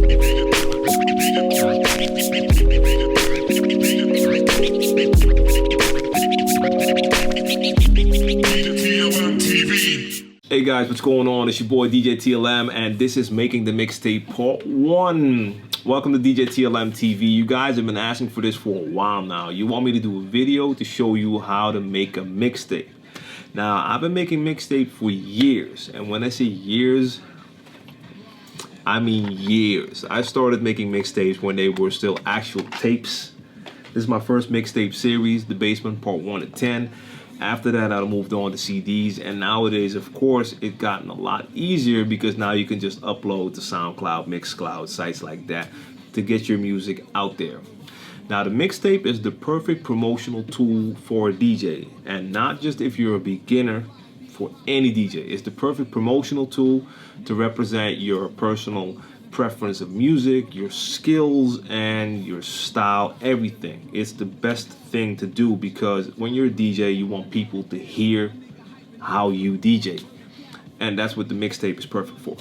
Hey guys, what's going on? It's your boy djTLM, and this is Making the Mixtape Part 1. Welcome to djTLMtv. You guys have been asking for this for a while now. You want me to do a video to show you how to make a mixtape. Now, I've been making mixtape for years, and when I say years, I mean years. I started making mixtapes when they were still actual tapes. This is my first mixtape series, The Basement Part 1 to 10. After that, I moved on to CDs, and nowadays, of course, it's gotten a lot easier because now you can just upload to SoundCloud, Mixcloud, sites like that to get your music out there. Now, the mixtape is the perfect promotional tool for a DJ, and not just if you're a beginner, for any DJ. It's the perfect promotional tool to represent your personal preference of music, your skills, and your style, everything. It's the best thing to do because when you're a DJ, you want people to hear how you DJ. And that's what the mixtape is perfect for.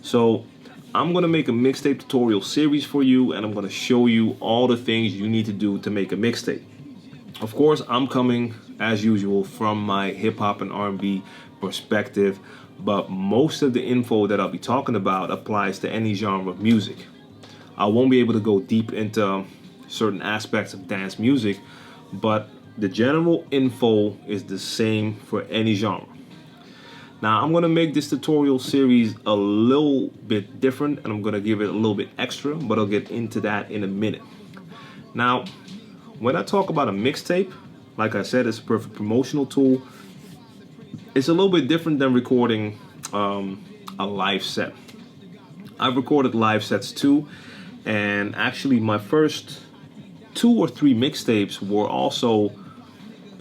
So I'm gonna make a mixtape tutorial series for you, and I'm gonna show you all the things you need to do to make a mixtape. Of course, I'm coming, as usual, from my hip-hop and R&B perspective, but most of the info that I'll be talking about applies to any genre of music. I won't be able to go deep into certain aspects of dance music, but the general info is the same for any genre. Now, I'm going to make this tutorial series a little bit different, and I'm going to give it a little bit extra, but I'll get into that in a minute. Now, when I talk about a mixtape, like I said, it's a perfect promotional tool. It's a little bit different than recording a live set. I've recorded live sets too, and actually my first 2 or 3 mixtapes were also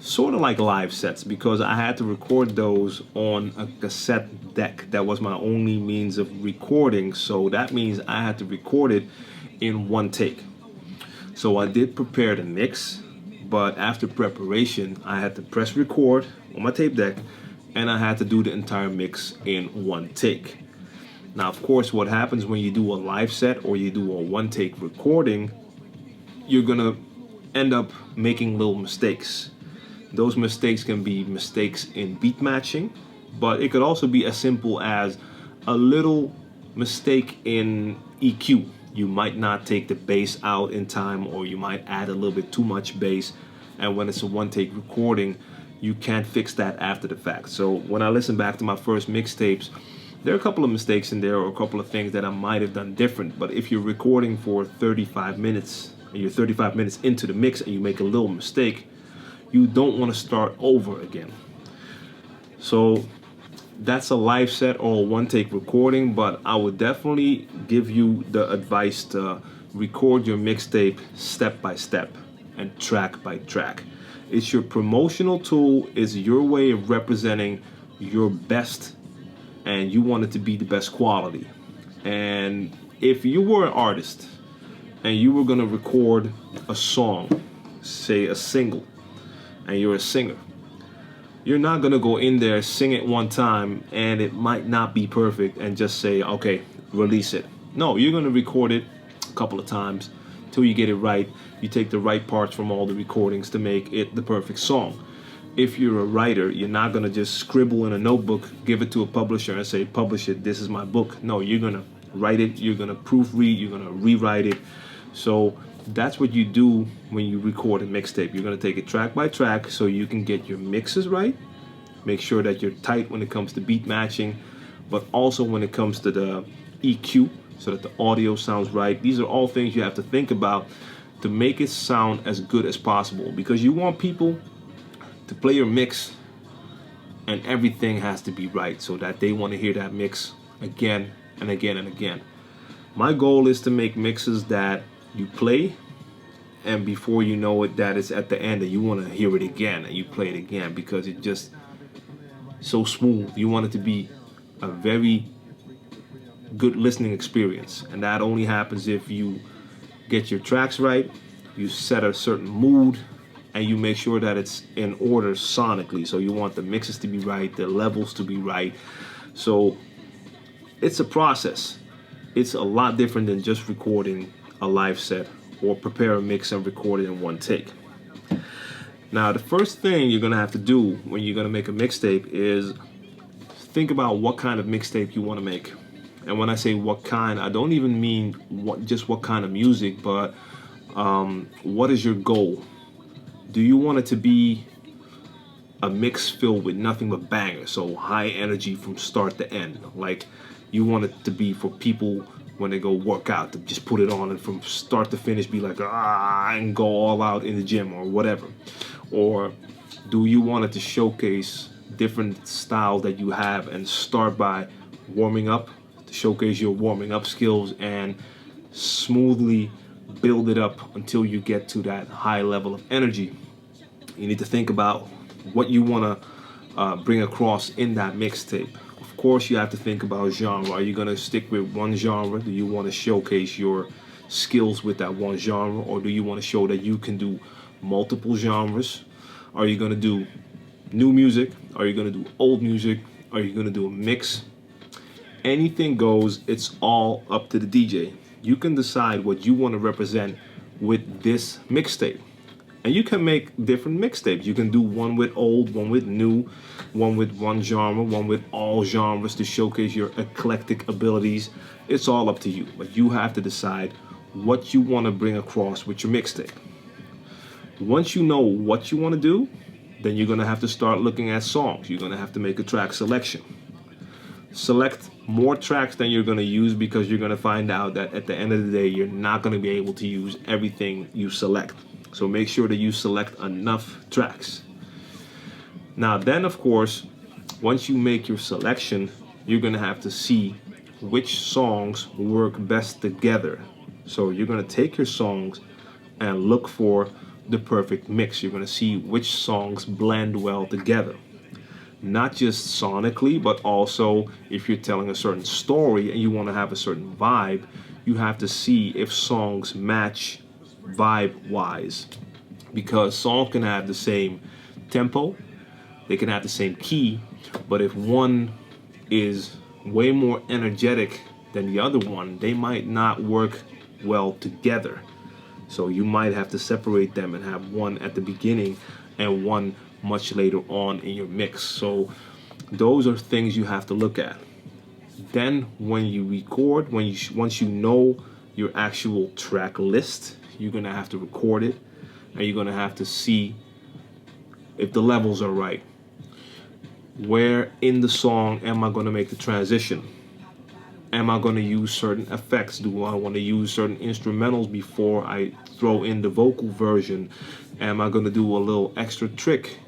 sort of like live sets because I had to record those on a cassette deck. That was my only means of recording, so that means I had to record it in one take. So I did prepare the mix, but after preparation I had to press record on my tape deck, and I had to do the entire mix in one take. Now, of course, what happens when you do a live set or you do a one-take recording, you're gonna end up making little mistakes. Those mistakes can be mistakes in beat matching, but it could also be as simple as a little mistake in EQ. You might not take the bass out in time, or you might add a little bit too much bass, and when it's a one-take recording, you can't fix that after the fact. So when I listen back to my first mixtapes, there are a couple of mistakes in there or a couple of things that I might have done different. But if you're recording for 35 minutes and you're 35 minutes into the mix and you make a little mistake, you don't want to start over again. So that's a live set or a one-take recording, but I would definitely give you the advice to record your mixtape step by step and track by track. It's your promotional tool. It's your way of representing your best, and you want it to be the best quality. And if you were an artist and you were gonna record a song, say a single, and you're a singer, you're not gonna go in there, sing it one time, and it might not be perfect and just say, okay, release it. No, you're gonna record it a couple of times till you get it right. You take the right parts from all the recordings to make it the perfect song. If you're a writer, you're not gonna just scribble in a notebook, give it to a publisher and say, publish it, this is my book. No, you're gonna write it, you're gonna proofread, you're gonna rewrite it. So that's what you do when you record a mixtape. You're gonna take it track by track so you can get your mixes right, make sure that you're tight when it comes to beat matching, but also when it comes to the EQ, so that the audio sounds right. These are all things you have to think about to make it sound as good as possible, because you want people to play your mix and everything has to be right so that they want to hear that mix again and again and again. My goal is to make mixes that you play, and before you know it, that it's at the end and you want to hear it again and you play it again because it's just so smooth. You want it to be a very good listening experience, and that only happens if you get your tracks right, you set a certain mood, and you make sure that it's in order sonically. So you want the mixes to be right, the levels to be right. So it's a process. it's a lot different than just recording a live set or prepare a mix and record it in one take. Now, the first thing you're gonna have to do when you're gonna make a mixtape is think about what kind of mixtape you want to make. And when I say what kind, I don't even mean what kind of music, but what is your goal? Do you want it to be a mix filled with nothing but bangers, so high energy from start to end? Like, you want it to be for people when they go work out, to just put it on and from start to finish be like, and go all out in the gym or whatever? Or do you want it to showcase different styles that you have and start by warming up, to showcase your warming up skills and smoothly build it up until you get to that high level of energy? You need to think about what you want to bring across in that mixtape. Of course, you have to think about genre. Are you going to stick with one genre? Do you want to showcase your skills with that one genre, or do you want to show that you can do multiple genres? Are you going to do new music? Are you going to do old music? Are you going to do a mix? Anything goes. It's all up to the DJ. You can decide what you want to represent with this mixtape. And you can make different mixtapes. You can do one with old, one with new, one with one genre, one with all genres to showcase your eclectic abilities. It's all up to you. But you have to decide what you want to bring across with your mixtape. Once you know what you want to do, then you're going to have to start looking at songs. You're going to have to make a track selection. Select more tracks than you're going to use, because you're going to find out that at the end of the day, you're not going to be able to use everything you select. So make sure that you select enough tracks. Now then, of course, once you make your selection, you're going to have to see which songs work best together. So you're going to take your songs and look for the perfect mix. You're going to see which songs blend well together. Not just sonically, but also if you're telling a certain story and you want to have a certain vibe, you have to see if songs match vibe-wise. Because songs can have the same tempo, they can have the same key, but if one is way more energetic than the other one, they might not work well together. So you might have to separate them and have one at the beginning and one much later on in your mix. So those are things you have to look at. Then when you record, once you know your actual track list, you're gonna have to record it, and you're gonna have to see if the levels are right. Where in the song am I gonna make the transition? Am I gonna use certain effects? Do I want to use certain instrumentals before I throw in the vocal version? Am I gonna do a little extra trick?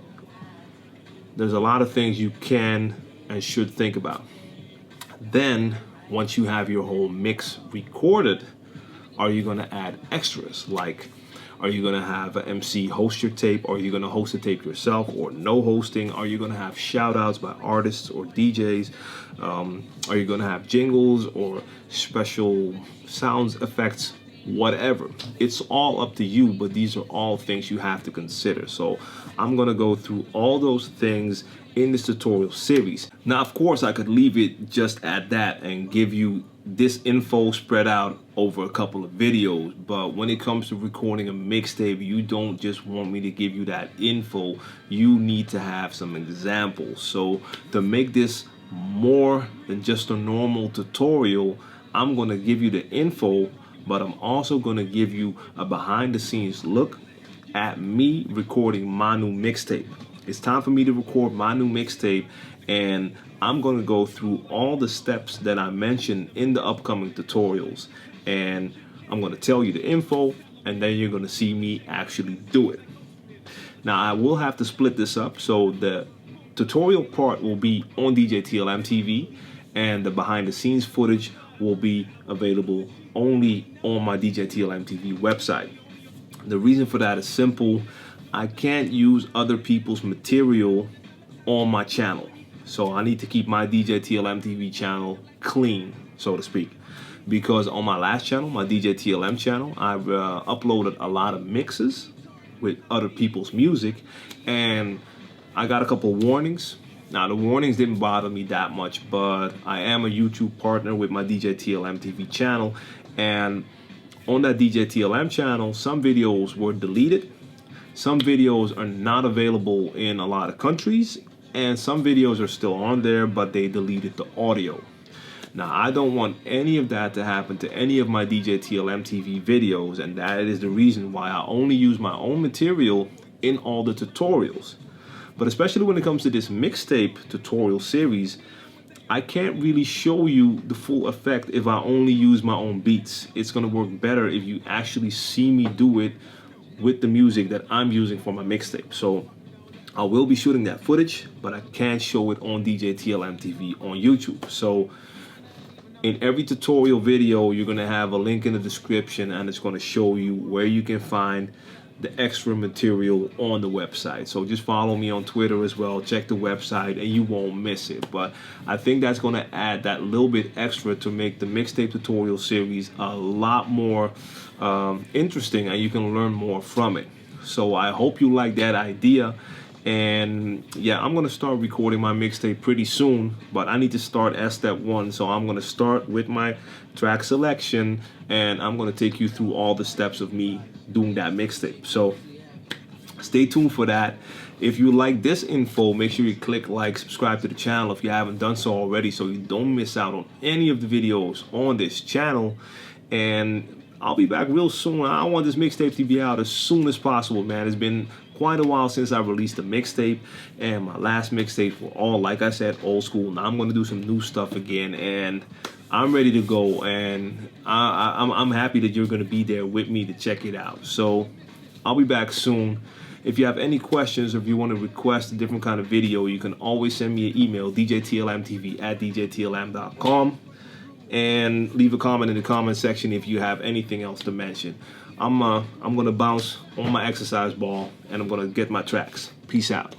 There's a lot of things you can and should think about. Then, once you have your whole mix recorded, are you gonna add extras? Like, are you gonna have an MC host your tape? Are you gonna host the tape yourself, or no hosting? Are you gonna have shout outs by artists or DJs? Are you gonna have jingles or special sounds effects? Whatever. It's all up to you, but these are all things you have to consider. So I'm gonna go through all those things in this tutorial series. Now, of course, I could leave it just at that and give you this info spread out over a couple of videos, but when it comes to recording a mixtape, you don't just want me to give you that info. You need to have some examples. So to make this more than just a normal tutorial, I'm going to give you the info, but I'm also going to give you a behind the scenes look at me recording my new mixtape. It's time for me to record my new mixtape, and I'm going to go through all the steps that I mentioned in the upcoming tutorials, and I'm going to tell you the info, and then you're going to see me actually do it. Now, I will have to split this up, so the tutorial part will be on djTLMtv, and the behind the scenes footage will be available only on my djTLMtv website. The reason for that is simple. I can't use other people's material on my channel. So I need to keep my djTLMtv channel clean, so to speak. Because on my last channel, my djTLM channel, I've uploaded a lot of mixes with other people's music, and I got a couple warnings Now, the warnings didn't bother me that much, but I am a YouTube partner with my djTLMtv channel, and on that djTLM channel, some videos were deleted, some videos are not available in a lot of countries, and some videos are still on there, but they deleted the audio. Now, I don't want any of that to happen to any of my djTLMtv videos, and that is the reason why I only use my own material in all the tutorials. But especially when it comes to this mixtape tutorial series, I can't really show you the full effect if I only use my own beats. It's gonna work better if you actually see me do it with the music that I'm using for my mixtape. So I will be shooting that footage, but I can't show it on djTLMtv on YouTube. So in every tutorial video, you're gonna have a link in the description, and it's gonna show you where you can find the extra material on the website. So just follow me on Twitter as well, check the website, and you won't miss it. But I think that's gonna add that little bit extra to make the mixtape tutorial series a lot more interesting, and you can learn more from it. So I hope you like that idea. And yeah, I'm gonna start recording my mixtape pretty soon, but I need to start at step 1. So I'm gonna start with my track selection, and I'm gonna take you through all the steps of me doing that mixtape. So stay tuned for that. If you like this info, make sure you click like, subscribe to the channel if you haven't done so already, so you don't miss out on any of the videos on this channel. And I'll be back real soon. I want this mixtape to be out as soon as possible, man. It's been quite a while since I released a mixtape, and my last mixtapes were all, like I said, old school. Now I'm going to do some new stuff again, and I'm ready to go, and I'm happy that you're going to be there with me to check it out. So I'll be back soon. If you have any questions, or if you want to request a different kind of video, you can always send me an email, djTLMtv@djTLM.com, and leave a comment in the comment section if you have anything else to mention. I'm gonna bounce on my exercise ball, and I'm gonna get my tracks. Peace out.